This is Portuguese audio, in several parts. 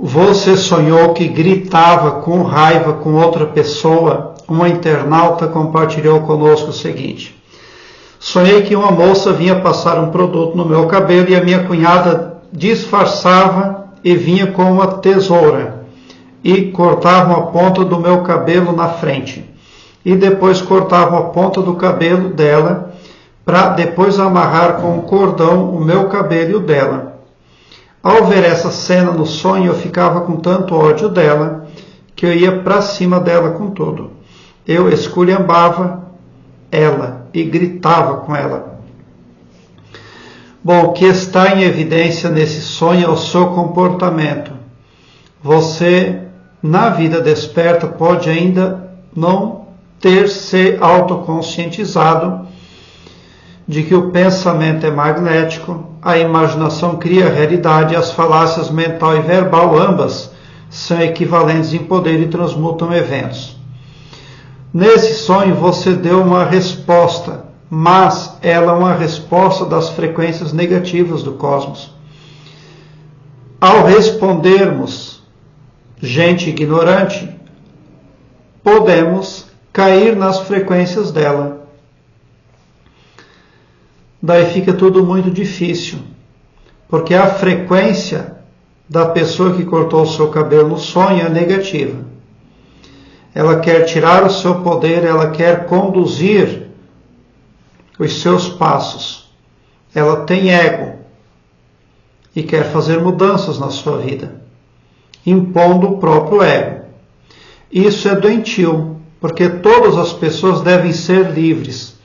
Você sonhou que gritava com raiva com outra pessoa? Uma internauta compartilhou conosco o seguinte: sonhei que uma moça vinha passar um produto no meu cabelo e a minha cunhada disfarçava e vinha com uma tesoura e cortava a ponta do meu cabelo na frente. E depois cortava a ponta do cabelo dela para depois amarrar com um cordão o meu cabelo e o dela. Ao ver essa cena no sonho, eu ficava com tanto ódio dela que eu ia para cima dela com tudo. Eu esculhambava ela e gritava com ela. Bom, o que está em evidência nesse sonho é o seu comportamento. Você, na vida desperta, pode ainda não ter se autoconscientizado de que o pensamento é magnético, a imaginação cria a realidade e as falácias mental e verbal, ambas, são equivalentes em poder e transmutam eventos. Nesse sonho você deu uma resposta, mas ela é uma resposta das frequências negativas do cosmos. Ao respondermos, gente ignorante, podemos cair nas frequências dela. Daí fica tudo muito difícil, porque a frequência da pessoa que cortou o seu cabelo no sonho é negativa. Ela quer tirar o seu poder, ela quer conduzir os seus passos. Ela tem ego e quer fazer mudanças na sua vida, impondo o próprio ego. Isso é doentio, porque todas as pessoas devem ser livres.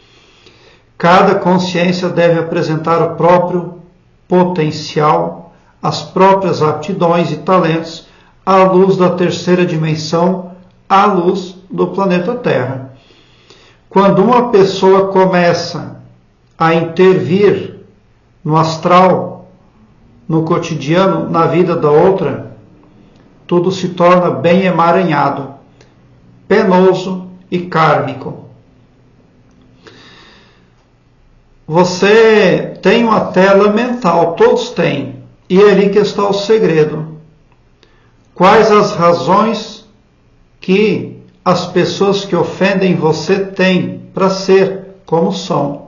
Cada consciência deve apresentar o próprio potencial, as próprias aptidões e talentos à luz da terceira dimensão, à luz do planeta Terra. Quando uma pessoa começa a intervir no astral, no cotidiano, na vida da outra, tudo se torna bem emaranhado, penoso e kármico. Você tem uma tela mental, todos têm, e é ali que está o segredo. Quais as razões que as pessoas que ofendem você têm para ser como são?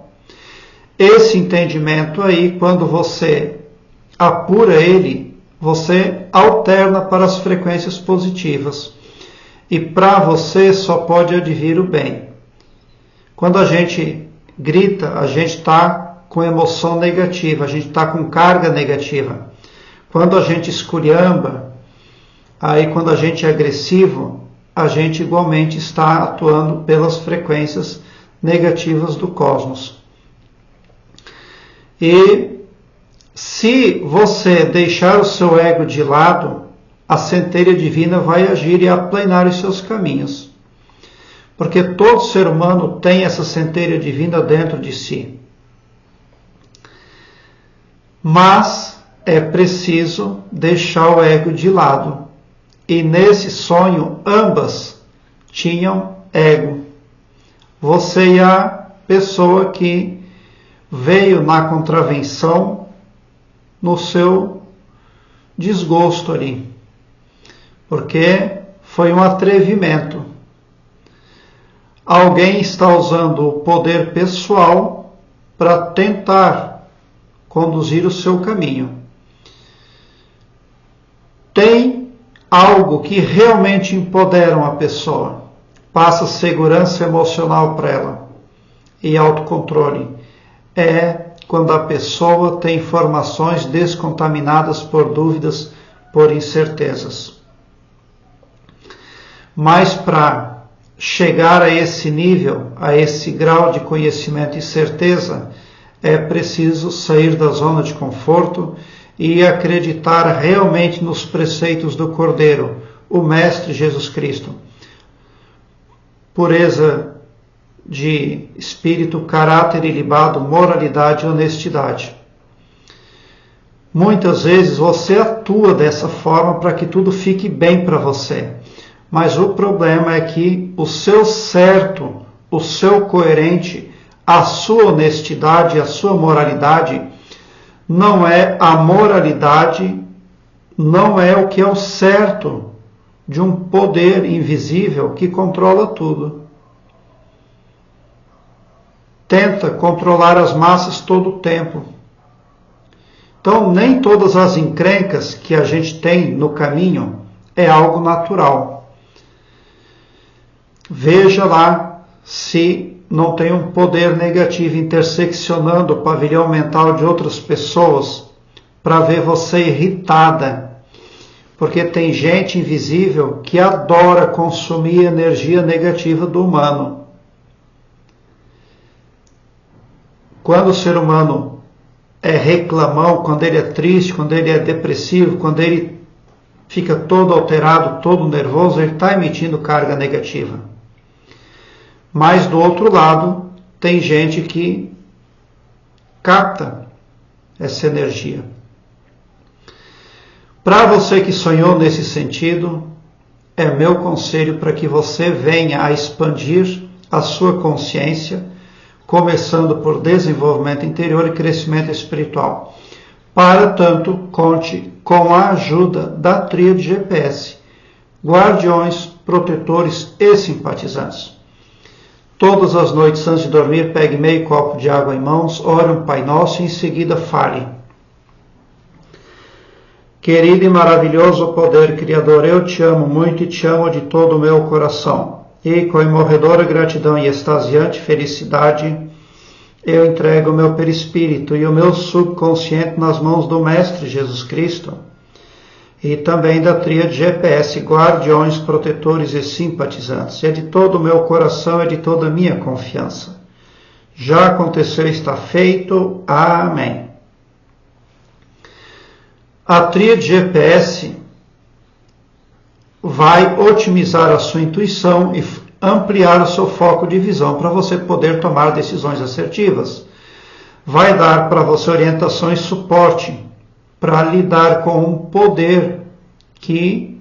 Esse entendimento aí, quando você apura ele, você alterna para as frequências positivas. E para você só pode advir o bem. Quando a gente grita, a gente está com emoção negativa, a gente está com carga negativa. Quando a gente esculhamba, aí quando a gente é agressivo, a gente igualmente está atuando pelas frequências negativas do cosmos. E se você deixar o seu ego de lado, a centelha divina vai agir e aplanar os seus caminhos. Porque todo ser humano tem essa centelha divina dentro de si. Mas é preciso deixar o ego de lado. E nesse sonho, ambas tinham ego. Você e a pessoa que veio na contravenção no seu desgosto ali. Porque foi um atrevimento. Alguém está usando o poder pessoal para tentar conduzir o seu caminho. Tem algo que realmente empodera uma pessoa, passa segurança emocional para ela e autocontrole. É quando a pessoa tem informações descontaminadas por dúvidas, por incertezas. Mas para chegar a esse nível, a esse grau de conhecimento e certeza, é preciso sair da zona de conforto e acreditar realmente nos preceitos do Cordeiro, o Mestre Jesus Cristo. Pureza de espírito, caráter ilibado, moralidade e honestidade. Muitas vezes você atua dessa forma para que tudo fique bem para você. Mas o problema é que o seu certo, o seu coerente, a sua honestidade, a sua moralidade, não é a moralidade não é o que é o certo de um poder invisível que controla tudo. Tenta controlar as massas todo o tempo. Então, nem todas as encrencas que a gente tem no caminho é algo natural. Veja lá se não tem um poder negativo interseccionando o pavilhão mental de outras pessoas para ver você irritada. Porque tem gente invisível que adora consumir energia negativa do humano. Quando o ser humano é reclamão, quando ele é triste, quando ele é depressivo, quando ele fica todo alterado, todo nervoso, ele está emitindo carga negativa. Mas do outro lado, tem gente que capta essa energia. Para você que sonhou nesse sentido, é meu conselho para que você venha a expandir a sua consciência, começando por desenvolvimento interior e crescimento espiritual. Para tanto, conte com a ajuda da tríade GPS, guardiões, protetores e simpatizantes. Todas as noites antes de dormir, pegue meio copo de água em mãos, ore um Pai Nosso e em seguida fale. Querido e maravilhoso poder criador, eu te amo muito e te amo de todo o meu coração. E com imorredora gratidão e extasiante felicidade, eu entrego o meu perispírito e o meu subconsciente nas mãos do Mestre Jesus Cristo e também da tríade GPS, guardiões, protetores e simpatizantes. É de todo o meu coração, é de toda a minha confiança. Já aconteceu, está feito. Amém. A tríade GPS vai otimizar a sua intuição e ampliar o seu foco de visão para você poder tomar decisões assertivas. Vai dar para você orientação e suporte para lidar com um poder que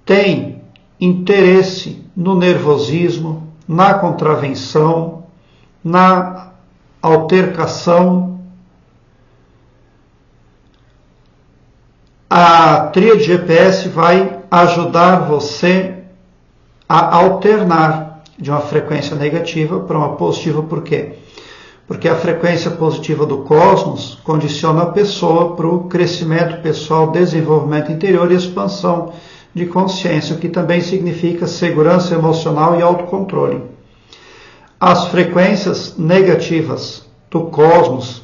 tem interesse no nervosismo, na contravenção, na altercação. A tríade GPS vai ajudar você a alternar de uma frequência negativa para uma positiva. Por quê? Porque a frequência positiva do cosmos condiciona a pessoa para o crescimento pessoal, desenvolvimento interior e expansão de consciência, o que também significa segurança emocional e autocontrole. As frequências negativas do cosmos,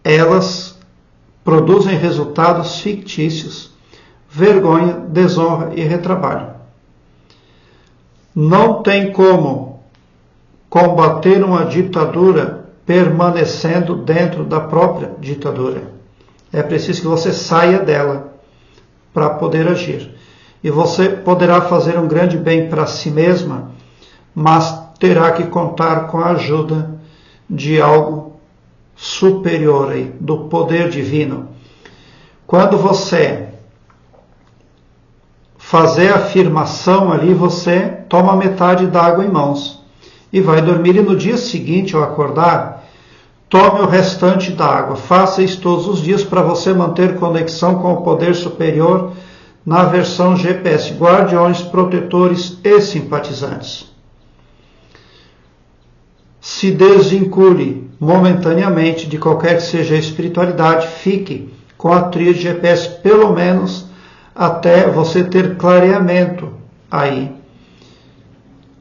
elas produzem resultados fictícios, vergonha, desonra e retrabalho. Não tem como combater uma ditadura permanecendo dentro da própria ditadura. É preciso que você saia dela para poder agir. E você poderá fazer um grande bem para si mesma, mas terá que contar com a ajuda de algo superior aí, do poder divino. Quando você fazer a afirmação ali, você toma metade da água em mãos e vai dormir, e no dia seguinte, ao acordar, tome o restante da água. Faça isso todos os dias para você manter conexão com o poder superior na versão GPS, guardiões, protetores e simpatizantes. Se desvincule momentaneamente de qualquer que seja a espiritualidade, fique com a tríade GPS pelo menos até você ter clareamento aí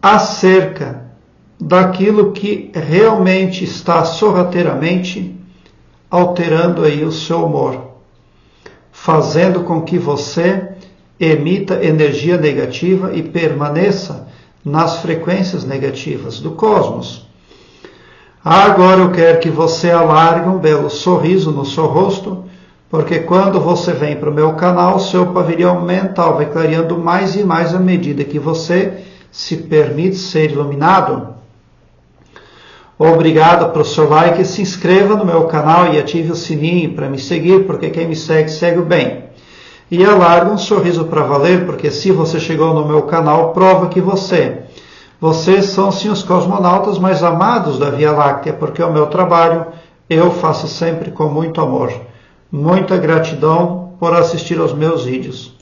acerca daquilo que realmente está sorrateiramente alterando aí o seu humor, fazendo com que você emita energia negativa e permaneça nas frequências negativas do cosmos. Agora eu quero que você alargue um belo sorriso no seu rosto, porque quando você vem para o meu canal, seu pavilhão mental vai clareando mais e mais à medida que você se permite ser iluminado. Obrigado pelo seu like, se inscreva no meu canal e ative o sininho para me seguir, porque quem me segue, segue o bem. E alargue um sorriso para valer, porque se você chegou no meu canal, prova que vocês são sim os cosmonautas mais amados da Via Láctea, porque o meu trabalho eu faço sempre com muito amor. Muita gratidão por assistir aos meus vídeos.